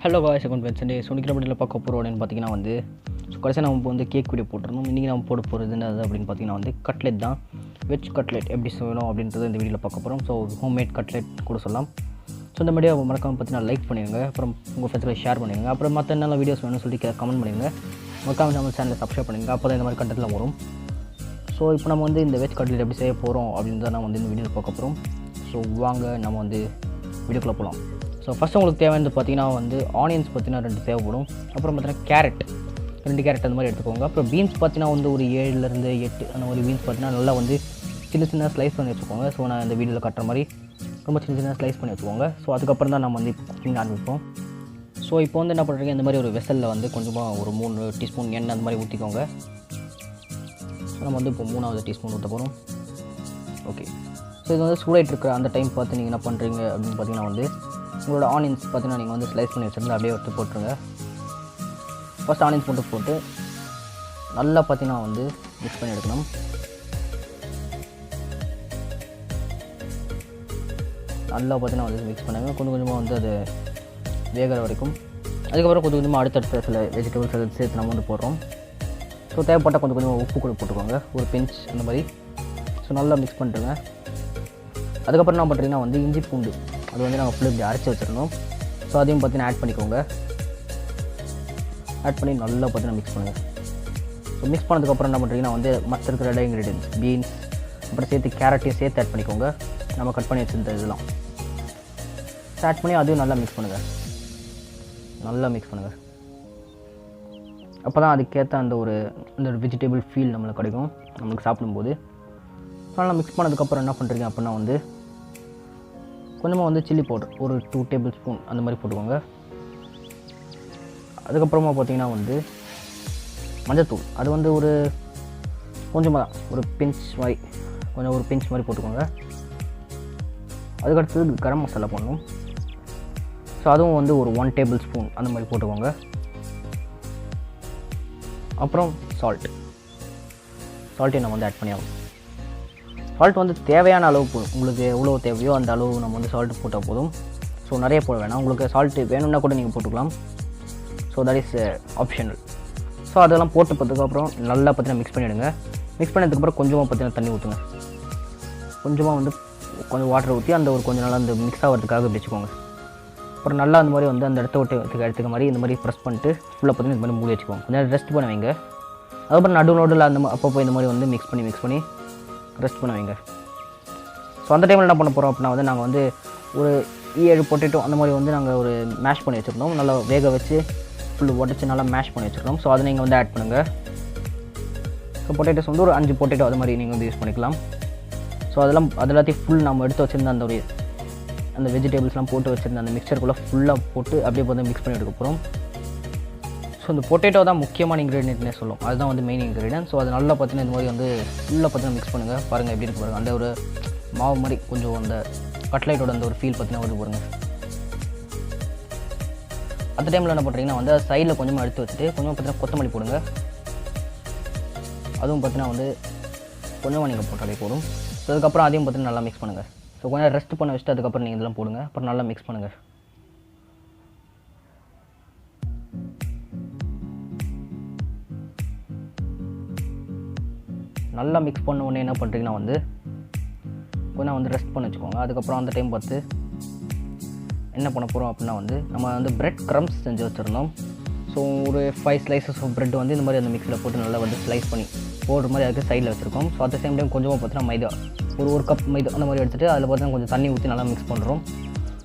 Hello guys, account WenSunday. So இன்னைக்கு நம்ம பார்க்க போகிறோம் அப்படின்னு பார்த்தீங்கன்னா வந்து கடைசியாக நம்ம வந்து கேக் வீடியோ போட்டுருந்தோம். இன்றைக்கி நம்ம போட போகிறதுன்னு அது அப்படின்னு பார்த்தீங்கன்னா வந்து கட்லெட் தான். வெஜ் கட்லெட் எப்படி செய்யணும் அப்படின்றது இந்த வீடியோவில் பார்க்க போகிறோம். ஸோ ஹோம்மேட் கட்லெட் கூட சொல்லலாம். ஸோ இந்த வீடியோ மறக்காமல் பார்த்தீங்கன்னா லைக் பண்ணிடுங்க, அப்புறம் உங்கள் ஃப்ரெண்ட்ஸில் ஷேர் பண்ணிடுங்க, அப்புறம் மற்ற நல்ல வீடியோஸ் வேணும்னு சொல்லி கமெண்ட் பண்ணிடுங்க. மறக்காமல் நம்ம சேனலை சப்ஸ்கிரைப் பண்ணிடுங்க, அப்போ தான் இந்த மாதிரி கண்டென்ட்லாம் வரும். ஸோ இப்போ நம்ம வந்து இந்த வெஜ் கட்லெட் எப்படி செய்ய போகிறோம் அப்படின்னு தான் நம்ம வந்து இந்த வீடியோவில் பார்க்க போகிறோம். ஸோ வாங்க நம்ம வந்து வீடியோக்குள்ளே போகலாம். ஸோ ஃபஸ்ட்டு உங்களுக்கு தேவையானது பார்த்தீங்கன்னா வந்து ஆனியன்ஸ் பார்த்தீங்கன்னா 2 தேவைப்படும். அப்புறம் பார்த்தீங்கன்னா கேரட் 2 கேரட் அந்த மாதிரி எடுத்துக்கோங்க. அப்புறம் பீன்ஸ் பார்த்தீங்கன்னா வந்து ஒரு 7லேருந்து 8 அந்த மாதிரி பீன்ஸ் பார்த்தீங்கன்னா நல்லா வந்து சின்ன ஸ்லைஸ் பண்ணி வச்சுக்கோங்க. ஸோ நான் இந்த வீடியோவில் கட்டுற மாதிரி ரொம்ப சின்ன ஸ்லைஸ் பண்ணி வச்சுக்கோங்க. ஸோ அதுக்கப்புறம் தான் நம்ம வந்து இப்போ குக்கிங் ஆரம்பிப்போம். ஸோ இப்போ வந்து என்ன பண்ணுறீங்க, இந்த மாதிரி ஒரு வெசலில் வந்து கொஞ்சமாக ஒரு 3 டீஸ்பூன் எண்ணெய் அந்த மாதிரி ஊற்றிக்கோங்க. ஸோ நம்ம வந்து இப்போ 3வது டீஸ்பூன் ஊற்ற போகிறோம். ஓகே, ஸோ இது வந்து சூடாயிட்டு இருக்கிற அந்த டைம் பார்த்து நீங்கள் என்ன பண்ணுறீங்க அப்படின்னு பார்த்தீங்கன்னா வந்து உங்களோட ஆனியன்ஸ் பார்த்தீங்கன்னா நீங்கள் வந்து ஸ்லைஸ் பண்ணி வச்சுருந்து அப்படியே எடுத்து போட்டுருங்க. ஃபஸ்ட் ஆனியன்ஸ் போட்டு நல்லா பார்த்தீங்கன்னா வந்து மிக்ஸ் பண்ணி எடுக்கணும். நல்லா பார்த்தீங்கன்னா வந்து மிக்ஸ் பண்ணுங்கள். கொஞ்சமாக வந்து அது வேகிற வரைக்கும். அதுக்கப்புறம் கொஞ்சமாக அடுத்தடுத்த சில வெஜிடபிள்ஸ் அதை சேர்த்து நம்ம வந்து போடுறோம். ஸோ தேவைப்பட்டால் கொஞ்சமாக உப்பு கூட போட்டுக்கோங்க, ஒரு பிஞ்ச் அந்த மாதிரி. ஸோ நல்லா மிக்ஸ் பண்ணிட்டுருங்க. அதுக்கப்புறம் என்ன பண்ணுறீங்கன்னா வந்து இஞ்சி பூண்டு அது வந்து நாங்கள் ஃபுல்லாக இப்படி அரைச்சி வச்சுருந்தோம். ஸோ அதையும் பார்த்தீங்கன்னா ஆட் பண்ணிக்கோங்க. ஆட் பண்ணி நல்லா பார்த்தீங்கன்னா மிக்ஸ் பண்ணுங்கள். ஸோ மிக்ஸ் பண்ணதுக்கப்புறம் என்ன பண்ணுறீங்கன்னா வந்து மற்ற இருக்கிற இன்க்ரீடியன்ஸ் பீன்ஸ் அப்புறம் சேர்த்து கேரட்டையும் சேர்த்து ஆட் பண்ணிக்கோங்க. நம்ம கட் பண்ணி வச்சுருந்த இதெல்லாம் ஆட் பண்ணி அதையும் நல்லா மிக்ஸ் பண்ணுங்கள். நல்லா மிக்ஸ் பண்ணுங்கள். அப்போ தான் அதுக்கேற்ற அந்த வெஜிடபிள் ஃபீல் நம்மளுக்கு கிடைக்கும் நம்மளுக்கு சாப்பிடும்போது. நல்லா மிக்ஸ் பண்ணதுக்கப்புறம் என்ன பண்ணுறீங்க அப்படின்னா வந்து கொஞ்சமாக வந்து சில்லி பவுடர் ஒரு 2 டேபிள் ஸ்பூன் அந்த மாதிரி போட்டுக்கோங்க. அதுக்கப்புறமா பார்த்திங்கன்னா வந்து மஞ்சள்தூள் அது வந்து ஒரு கொஞ்சமாக தான் ஒரு பிஞ்ச் மாதிரி போட்டுக்கோங்க. அதுக்கடுத்தது கரம் மசாலா போடணும். ஸோ அதுவும் வந்து ஒரு 1 டேபிள் ஸ்பூன் அந்த மாதிரி போட்டுக்கோங்க. அப்புறம் சால்ட்டையும் நம்ம வந்து ஆட் பண்ணி ஆகும். சால்ட் வந்து தேவையான அளவு உங்களுக்கு எவ்வளோ தேவையோ அந்த அளவு நம்ம வந்து சால்ட்டு போட்டால் போதும். ஸோ நிறைய போட வேணாம். உங்களுக்கு சால்ட்டு வேணும்னா கூட நீங்கள் போட்டுக்கலாம். So that is optional. So அதெல்லாம் போட்டு பார்த்ததுக்கப்புறம் நல்லா பார்த்தீங்கன்னா மிக்ஸ் பண்ணிவிடுங்க. மிக்ஸ் பண்ணதுக்கப்புறம் கொஞ்சமாக பார்த்தீங்கன்னா தண்ணி ஊற்றுங்க. கொஞ்சமாக வந்து கொஞ்சம் வாட்டர் ஊற்றி அந்த ஒரு கொஞ்சம் நாள் அந்த மிக்ஸ் ஆகிறதுக்காக வச்சுக்கோங்க. அப்புறம் நல்லா அந்த மாதிரி வந்து அந்த இடத்துக்கு மாதிரி இந்த மாதிரி ப்ரெஸ் பண்ணிட்டு ஃபுல்லாக பார்த்தீங்கன்னா இந்த மாதிரி மூடி வச்சுக்கோங்க. கொஞ்சம் ரெஸ்ட் பண்ண வைங்க. அதுக்கப்புறம் நடுவில் அந்த அப்பப்போ இந்த மாதிரி வந்து மிக்ஸ் பண்ணி ரெஸ்ட் பண்ண வைங்க. ஸோ அந்த டைமில் என்ன பண்ண போகிறோம் அப்படின்னா வந்து நாங்கள் வந்து ஒரு 7 பொட்டேட்டோ அந்த மாதிரி வந்து நாங்கள் ஒரு மேஷ் பண்ணி வச்சுருந்தோம். நல்லா வேக வச்சு ஃபுல்லு உடச்சி நல்லா மேஷ் பண்ணி வச்சுருக்கோம். ஸோ அதை நீங்கள் வந்து ஆட் பண்ணுங்கள். ஸோ பொட்டேட்டோஸ் வந்து ஒரு 5 பொட்டேட்டோ அது மாதிரி நீங்கள் வந்து யூஸ் பண்ணிக்கலாம். ஸோ அதெல்லாத்தையும் ஃபுல் நம்ம எடுத்து வச்சுருந்த அந்த வெஜிடபிள்ஸ்லாம் போட்டு வச்சுருந்த அந்த மிக்சருக்குள்ளே ஃபுல்லாக போட்டு அப்படியே பார்த்து மிக்ஸ் பண்ணி எடுக்க போகிறோம். ஸோ இந்த பொட்டேட்டோ தான் முக்கியமான இன்க்ரீடியன்ட்னே சொல்லும். அதுதான் வந்து மெயின் இன்க்ரீடியன்ட். ஸோ அது நல்லா பார்த்தீங்கன்னா இந்த மாதிரி வந்து ஃபுல்லாக பார்த்தீங்கன்னா மிக்ஸ் பண்ணுங்கள். பாருங்கள் எப்படி இருக்கு பாருங்கள். அந்த ஒரு மாவு மாதிரி கொஞ்சம் அந்த கட்லைட்டோட அந்த ஒரு ஃபீல் பார்த்தீங்கன்னா வருது பாருங்கள். அந்த டைமில் என்ன பண்ணுறீங்கன்னா வந்து சைடில் கொஞ்சமாக எடுத்து வச்சுட்டு கொஞ்சமாக பார்த்தீங்கன்னா கொத்தமல்லி போடுங்க. அதுவும் பார்த்தீங்கன்னா வந்து கொஞ்சமாக நீங்கள் போட்டாலே போடும். ஸோ அதுக்கப்புறம் அதையும் பார்த்தீங்கன்னா நல்லா மிக்ஸ் பண்ணுங்கள். ஸோ கொஞ்சம் ரெஸ்ட் பண்ண வச்சுட்டு அதுக்கப்புறம் நீங்கள் இதெல்லாம் போடுங்க. அப்புறம் நல்லா மிக்ஸ் பண்ணுங்கள். நல்லா மிக்ஸ் பண்ண உடனே என்ன பண்ணுறீங்கன்னா வந்து கொஞ்சம் வந்து ரெஸ்ட் பண்ணி வச்சுக்கோங்க. அதுக்கப்புறம் அந்த டைம் பார்த்து என்ன பண்ண போகிறோம் அப்படின்னா வந்து நம்ம வந்து பிரெட் க்ரம்ஸ் செஞ்சு வச்சுருந்தோம். ஸோ ஒரு 5 ஸ்லைசஸ் ஆஃப் பிரெட் வந்து இந்த மாதிரி அந்த மிக்ஸில் போட்டு நல்லா வந்து ஸ்லைஸ் பண்ணி போடுற மாதிரி அதுக்கு சைடில் வச்சுருக்கோம். So at the same time கொஞ்சமாக பார்த்தீங்கன்னா மைதா ஒரு கப் மைதா அந்த மாதிரி எடுத்துகிட்டு அதில் பார்த்தீங்கன்னா கொஞ்சம் தண்ணி ஊற்றி நல்லா மிக்ஸ் பண்ணுறோம்.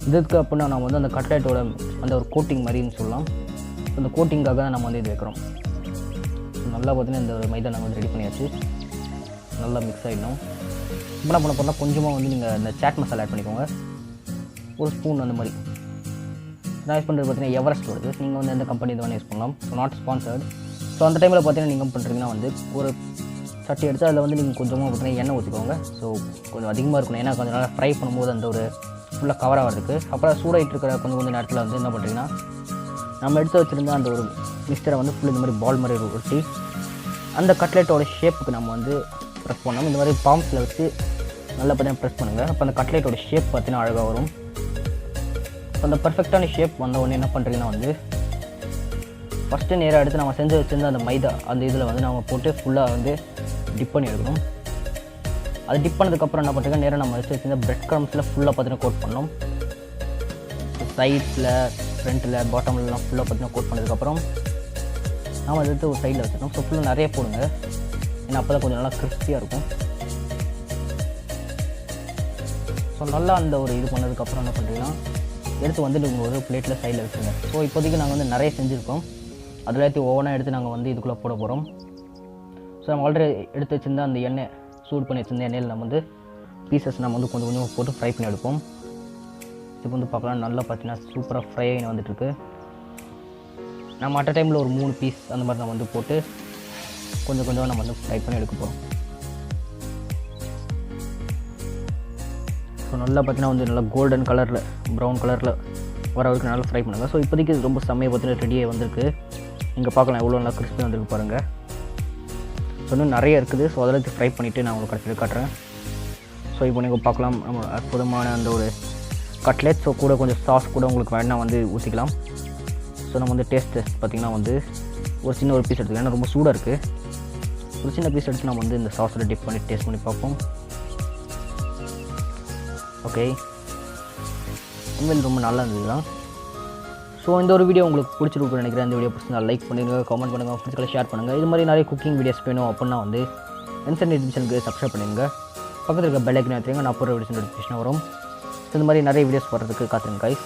இதுக்கு அப்படின்னா நம்ம வந்து அந்த கட்லெட்டோட அந்த ஒரு கோட்டிங் மாதிரின்னு சொல்லலாம். அந்த கோட்டிங்காக தான் நம்ம வந்து இது வைக்கிறோம். நல்லா பார்த்தீங்கன்னா இந்த மைதா நாங்கள் வந்து ரெடி பண்ணியாச்சு. நல்லா மிக்ஸ் ஆகிடும். என்ன பண்ண போனால் கொஞ்சமாக வந்து நீங்கள் இந்த சாட் மசாலா ஆட் பண்ணிக்கோங்க. ஒரு ஸ்பூன் அந்த மாதிரி நான் யூஸ் பண்ணுறது பார்த்தீங்கன்னா எவரெஸ்ட் வருது. நீங்கள் வந்து எந்த கம்பெனி இது வேணால் யூஸ் பண்ணலாம். So not sponsored. ஸோ அந்த டைமில் பார்த்தீங்கன்னா நீங்கள் பண்ணுறீங்கன்னா வந்து ஒரு சட்டி எடுத்து அதில் வந்து நீங்கள் கொஞ்சமாக பார்த்தீங்கன்னா எண்ணெய் ஊற்றிக்கோங்க. ஸோ கொஞ்சம் அதிகமாக இருக்கணும். ஏன்னா கொஞ்சம் நல்லா ஃப்ரை பண்ணும்போது அந்த ஒரு ஃபுல்லாக கவர் ஆகிறதுக்கு. அப்புறம் சூடாகிட்டு இருக்கிற கொஞ்சம் நேரத்தில் வந்து என்ன பண்ணுறீங்கன்னா நம்ம எடுத்து வச்சுருந்த அந்த ஒரு மிக்சரை வந்து ஃபுல் இந்த மாதிரி பால் மாதிரி ஒட்டி அந்த கட்லெட்டோட ஷேப்புக்கு நம்ம வந்து ப்ரெஸ் பண்ணோம். இந்த மாதிரி பாம்ஸில் வச்சு நல்லா பார்த்தீங்கன்னா ப்ரெஸ் பண்ணுங்கள். அப்போ அந்த கட்லெட்டோட ஷேப் பார்த்தீங்கன்னா அழகாக வரும். ஸோ அந்த பர்ஃபெக்டான ஷேப் வந்த உடனே என்ன பண்ணுறீங்கன்னா வந்து ஃபஸ்ட்டு நேராக எடுத்து நம்ம செஞ்சு வச்சுருந்த அந்த மைதா அந்த இதில் வந்து நம்ம போட்டு ஃபுல்லாக வந்து டிப் பண்ணி எடுக்கணும். அது டிப் பண்ணதுக்கப்புறம் என்ன பண்ணுறீங்க, நேராக நம்ம வச்சு வச்சுருந்த பிரெட் க்ரம்ஸில் ஃபுல்லாக பார்த்தீங்கன்னா கோட் பண்ணணும். சைட்ஸில் ஃப்ரண்ட்டில் பாட்டம்லாம் ஃபுல்லாக பார்த்தீங்கன்னா கோட் பண்ணதுக்கப்புறம் நாம் அதை எடுத்து ஒரு சைடில் வச்சுக்கணும். ஸோ ஃபுல்லாக நிறைய போடுங்க, ஏன்னா அப்போ தான் கொஞ்சம் நல்லா கிறிஸ்பியாக இருக்கும். ஸோ நல்லா அந்த ஒரு இது பண்ணதுக்கப்புறம் என்ன பண்ணுறீங்கன்னா எடுத்து வந்துட்டு ஒரு பிளேட்டில் சைடில் வச்சுருங்க. ஸோ இப்போதைக்கு நாங்கள் வந்து நிறைய செஞ்சுருக்கோம், அதில் எல்லாத்தையும் ஓவனாக எடுத்து நாங்கள் வந்து இதுக்குள்ளே போட போகிறோம். ஸோ நம்ம ஆல்ரெடி எடுத்து வச்சுருந்த அந்த எண்ணெய் சூடு பண்ணி வச்சுருந்த எண்ணெயில் நம்ம வந்து பீசஸ் நம்ம வந்து கொஞ்சம் கொஞ்சம் போட்டு ஃப்ரை பண்ணி எடுப்போம். இப்போ வந்து பார்க்கலாம், நல்லா பார்த்தீங்கன்னா சூப்பராக ஃப்ரை ஆகி வந்துட்டுருக்கு. நம்ம அட் டைமில் ஒரு 3 பீஸ் அந்த மாதிரி நம்ம வந்து போட்டு கொஞ்சம் கொஞ்சம் நம்ம வந்து ஃப்ரை பண்ணி எடுக்க போகிறோம். ஸோ நல்லா பார்த்தீங்கன்னா வந்து நல்லா கோல்டன் கலரில் ப்ரௌன் கலரில் வர வரைக்கும் நல்லா ஃப்ரை பண்ணுங்கள். ஸோ இப்போதைக்கு இது ரொம்ப செம்மையை பார்த்தீங்கன்னா ரெடியாக வந்திருக்கு. நீங்கள் பார்க்கலாம் எவ்வளோ நல்லா கிறிஸ்பி வந்துருக்கு பாருங்கள். ஸோ இன்னும் நிறைய இருக்குது. ஸோ அதெல்லாம் ஃப்ரை பண்ணிவிட்டு நான் உங்களுக்கு கடைசியில் காட்டுறேன். ஸோ இப்போ நீங்கள் பார்க்கலாம் நம்ம அற்புதமான அந்த ஒரு கட்லெட். ஸோ கூட கொஞ்சம் சாஸ் கூட உங்களுக்கு வேணால் வந்து ஊற்றிக்கலாம். ஸோ நம்ம வந்து டேஸ்ட் பார்த்திங்கன்னா வந்து ஒரு சின்ன ஒரு பீஸ் எடுத்துக்கலாம், ஏன்னா ரொம்ப சூடாக இருக்குது. ஒரு சின்ன பீஸ் எடுத்து நம்ம வந்து இந்த சாஸில் டிப் பண்ணி டேஸ்ட் பண்ணி பார்ப்போம். ஓகே, உண்மையில் ரொம்ப நல்லா இருந்தது தான். ஸோ இந்த ஒரு வீடியோ உங்களுக்கு பிடிச்சிருக்குன்னு நினைக்கிறேன். இந்த வீடியோ பிடிச்சிருந்தா லைக் பண்ணுங்கள், கமெண்ட் பண்ணுங்கள், ஃப்ரெண்ட்ஸ்களை ஷேர் பண்ணுங்கள். இது மாதிரி நிறைய குக்கிங் வீடியோஸ் வேணும் அப்படின்னா வந்து WenSunday சேனலுக்கு சப்ஸ்கிரைப் பண்ணிடுங்க. பக்கத்தில் இருக்க பெல் ஐக்கன் எடுத்துங்க, நான் போகிற வீடியோஸ் நோட்டிஃபிகேஷன் வரும். ஸோ இந்த மாதிரி நிறைய வீடியோஸ் வர்றதுக்கு காத்துருங்க கைஸ்.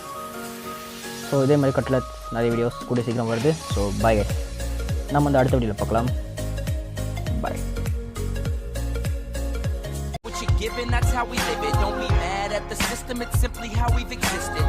ஸோ இதே மாதிரி கட்லெட் நிறைய வீடியோஸ் கூட சீக்கிரம் வருது. ஸோ பாய் கைஸ், நம்ம அந்த அடுத்த வீடியோவில் பார்க்கலாம். பாய். Given, that's how we live it. Don't be mad at the system, it's simply how we've existed.